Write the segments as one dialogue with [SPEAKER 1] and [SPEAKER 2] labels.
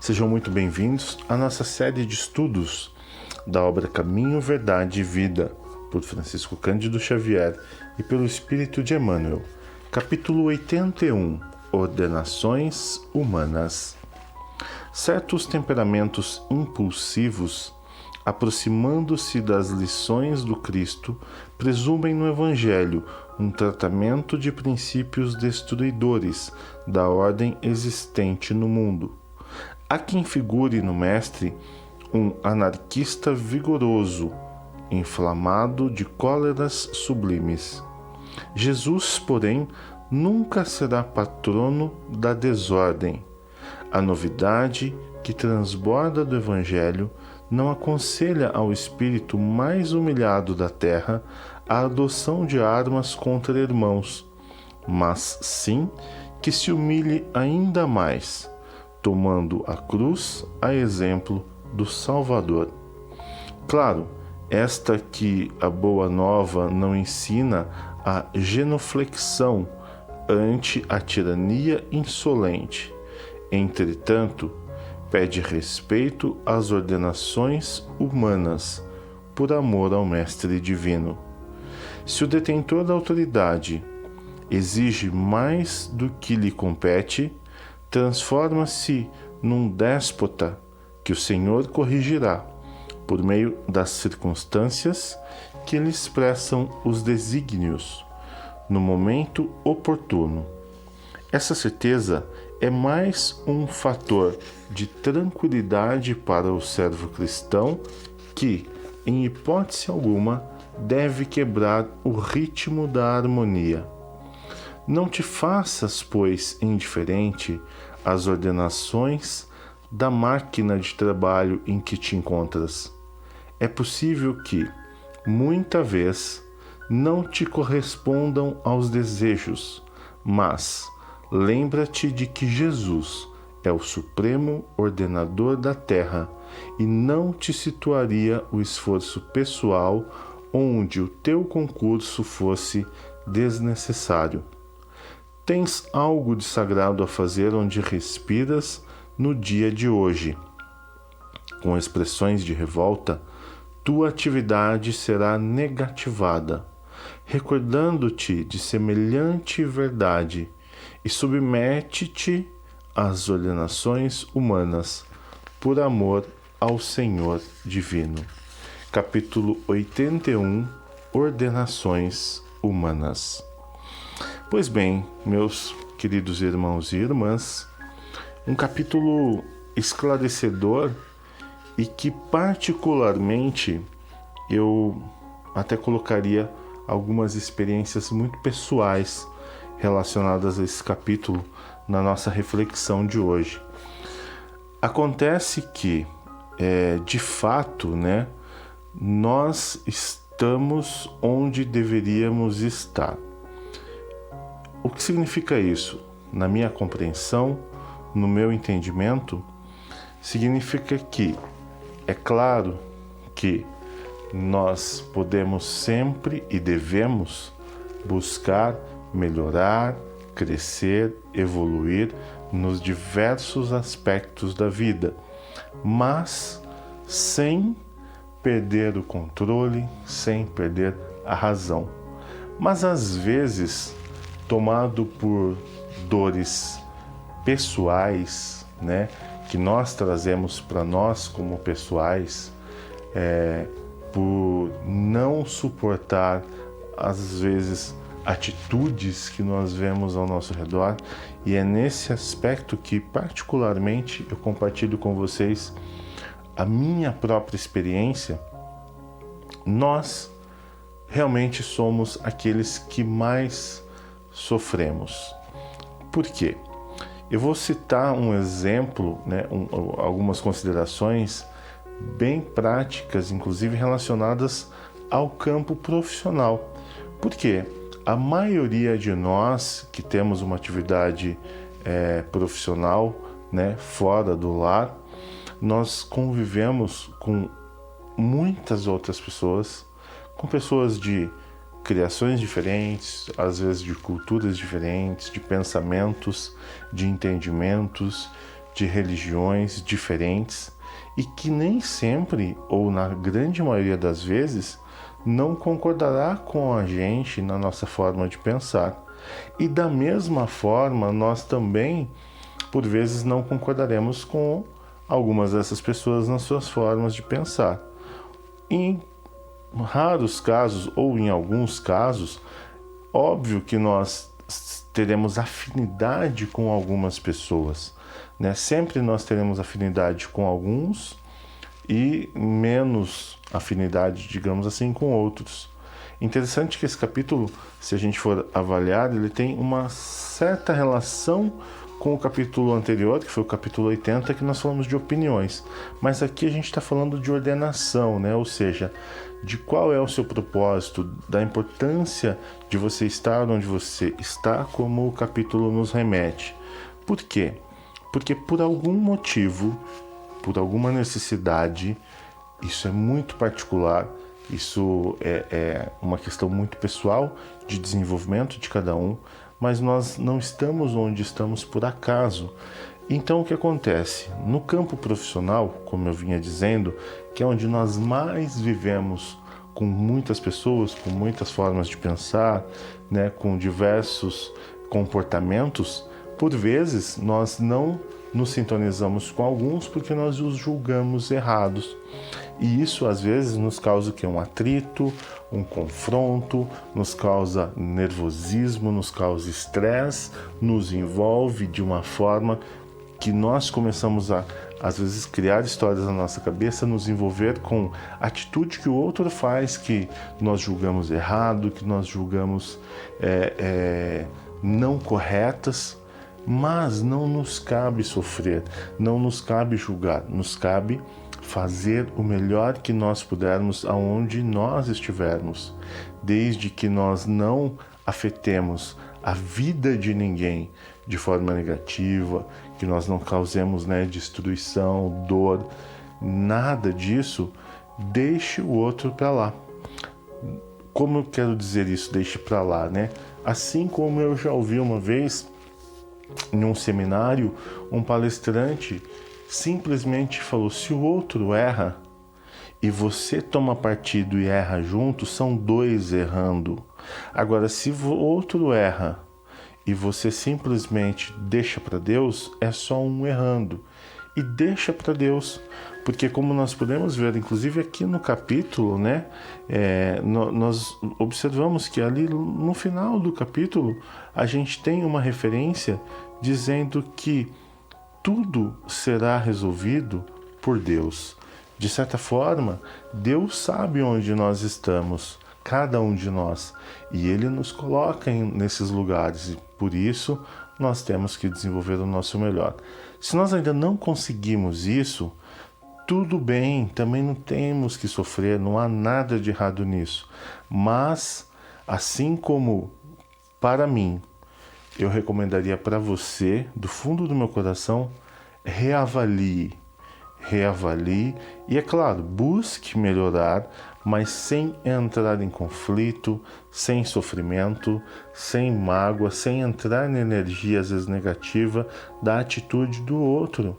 [SPEAKER 1] Sejam muito bem-vindos à nossa série de estudos da obra Caminho, Verdade e Vida, por Francisco Cândido Xavier e pelo Espírito de Emmanuel. Capítulo 81. Ordenações humanas. Certos temperamentos impulsivos, aproximando-se das lições do Cristo, presumem no Evangelho um tratamento de princípios destruidores da ordem existente no mundo. Há quem figure no Mestre um anarquista vigoroso, inflamado de cóleras sublimes. Jesus, porém, nunca será patrono da desordem. A novidade que transborda do Evangelho não aconselha ao espírito mais humilhado da terra a adoção de armas contra irmãos, mas sim que se humilhe ainda mais, tomando a cruz a exemplo do Salvador. Claro, esta que a Boa Nova não ensina a genuflexão ante a tirania insolente. Entretanto, pede respeito às ordenações humanas, por amor ao Mestre Divino. Se o detentor da autoridade exige mais do que lhe compete, transforma-se num déspota que o Senhor corrigirá, por meio das circunstâncias que lhe expressam os desígnios, no momento oportuno. Essa certeza é mais um fator de tranquilidade para o servo cristão que, em hipótese alguma, deve quebrar o ritmo da harmonia. Não te faças, pois, indiferente às ordenações da máquina de trabalho em que te encontras. É possível que, muita vez, não te correspondam aos desejos, mas lembra-te de que Jesus é o supremo ordenador da terra e não te situaria o esforço pessoal onde o teu concurso fosse desnecessário. Tens algo de sagrado a fazer onde respiras no dia de hoje. Com expressões de revolta, tua atividade será negativada, recordando-te de semelhante verdade, e submete-te às ordenações humanas, por amor ao Senhor Divino. Capítulo 81. Ordenações humanas. Pois bem, meus queridos irmãos e irmãs, um capítulo esclarecedor e que particularmente eu até colocaria algumas experiências muito pessoais relacionadas a esse capítulo na nossa reflexão de hoje. Acontece que, de fato, nós estamos onde deveríamos estar. O que significa isso? Na minha compreensão, no meu entendimento, significa que é claro que nós podemos sempre e devemos buscar melhorar, crescer, evoluir nos diversos aspectos da vida, mas sem perder o controle, sem perder a razão. Mas às vezes, tomado por dores pessoais, que nós trazemos para nós como pessoais, por não suportar, às vezes, atitudes que nós vemos ao nosso redor, e é nesse aspecto que, particularmente, eu compartilho com vocês a minha própria experiência. Nós realmente somos aqueles que mais sofremos. Por quê? Eu vou citar um exemplo, algumas considerações bem práticas, inclusive relacionadas ao campo profissional. Por quê? A maioria de nós que temos uma atividade profissional, fora do lar, nós convivemos com muitas outras pessoas, com pessoas de criações diferentes, às vezes de culturas diferentes, de pensamentos, de entendimentos, de religiões diferentes e que nem sempre, ou na grande maioria das vezes, não concordará com a gente na nossa forma de pensar. E da mesma forma, nós também, por vezes, não concordaremos com algumas dessas pessoas nas suas formas de pensar. Em raros casos, ou em alguns casos, óbvio que nós teremos afinidade com algumas pessoas, né? Sempre nós teremos afinidade com alguns e menos afinidade, digamos assim, com outros. Interessante que esse capítulo, se a gente for avaliar, ele tem uma certa relação com o capítulo anterior, que foi o capítulo 80, que nós falamos de opiniões. Mas aqui a gente está falando de ordenação, né? Ou seja, de qual é o seu propósito, da importância de você estar onde você está, como o capítulo nos remete. Por quê? Porque por algum motivo, por alguma necessidade, isso é muito particular, isso é uma questão muito pessoal de desenvolvimento de cada um, mas nós não estamos onde estamos por acaso. Então o que acontece? No campo profissional, como eu vinha dizendo, que é onde nós mais vivemos com muitas pessoas, com muitas formas de pensar, né, com diversos comportamentos, por vezes nós não nos sintonizamos com alguns porque nós os julgamos errados. E isso às vezes nos causa o quê? Um atrito, um confronto, nos causa nervosismo, nos causa estresse, nos envolve de uma forma que nós começamos a, às vezes, criar histórias na nossa cabeça, nos envolver com a atitude que o outro faz, que nós julgamos errado, que nós julgamos não corretas, mas não nos cabe sofrer, não nos cabe julgar, nos cabe fazer o melhor que nós pudermos aonde nós estivermos, desde que nós não afetemos a vida de ninguém de forma negativa, que nós não causemos, destruição, dor, nada disso, deixe o outro para lá. Como eu quero dizer isso, deixe para lá, né? Assim como eu já ouvi uma vez em um seminário, um palestrante simplesmente falou: se o outro erra e você toma partido e erra junto, são dois errando. Agora, se o outro erra e você simplesmente deixa para Deus, é só um errando. E deixa para Deus, porque como nós podemos ver, inclusive aqui no capítulo, nós observamos que ali no final do capítulo a gente tem uma referência dizendo que tudo será resolvido por Deus. De certa forma, Deus sabe onde nós estamos, cada um de nós, e Ele nos coloca nesses lugares, e por isso nós temos que desenvolver o nosso melhor. Se nós ainda não conseguimos isso, tudo bem, também não temos que sofrer, não há nada de errado nisso. Mas, assim como para mim, eu recomendaria para você, do fundo do meu coração, reavalie e, é claro, busque melhorar, mas sem entrar em conflito, sem sofrimento, sem mágoa, sem entrar em energia às vezes negativa da atitude do outro,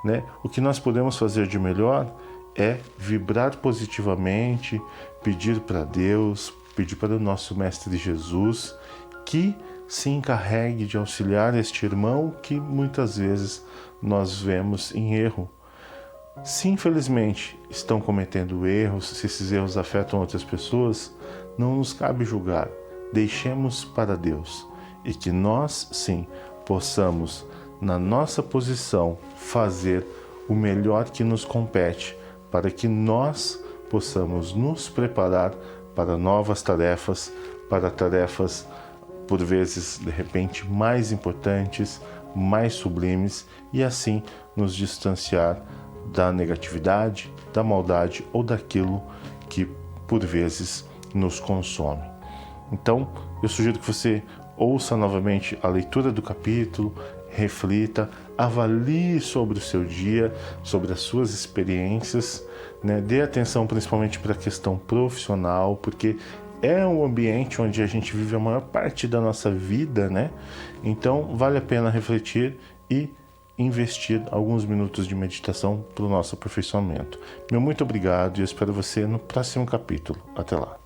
[SPEAKER 1] né? O que nós podemos fazer de melhor é vibrar positivamente, pedir para Deus, pedir para o nosso Mestre Jesus que se encarregue de auxiliar este irmão que muitas vezes nós vemos em erro. Se infelizmente estão cometendo erros, se esses erros afetam outras pessoas, não nos cabe julgar, deixemos para Deus e que nós sim possamos, na nossa posição, fazer o melhor que nos compete para que nós possamos nos preparar para novas tarefas, para tarefas por vezes de repente mais importantes, mais sublimes e assim nos distanciar da negatividade, da maldade ou daquilo que por vezes nos consome. Então, eu sugiro que você ouça novamente a leitura do capítulo, reflita, avalie sobre o seu dia, sobre as suas experiências, Dê atenção principalmente para a questão profissional, porque é um ambiente onde a gente vive a maior parte da nossa vida, Então, vale a pena refletir e investir alguns minutos de meditação para o nosso aperfeiçoamento. Meu muito obrigado e eu espero você no próximo capítulo. Até lá.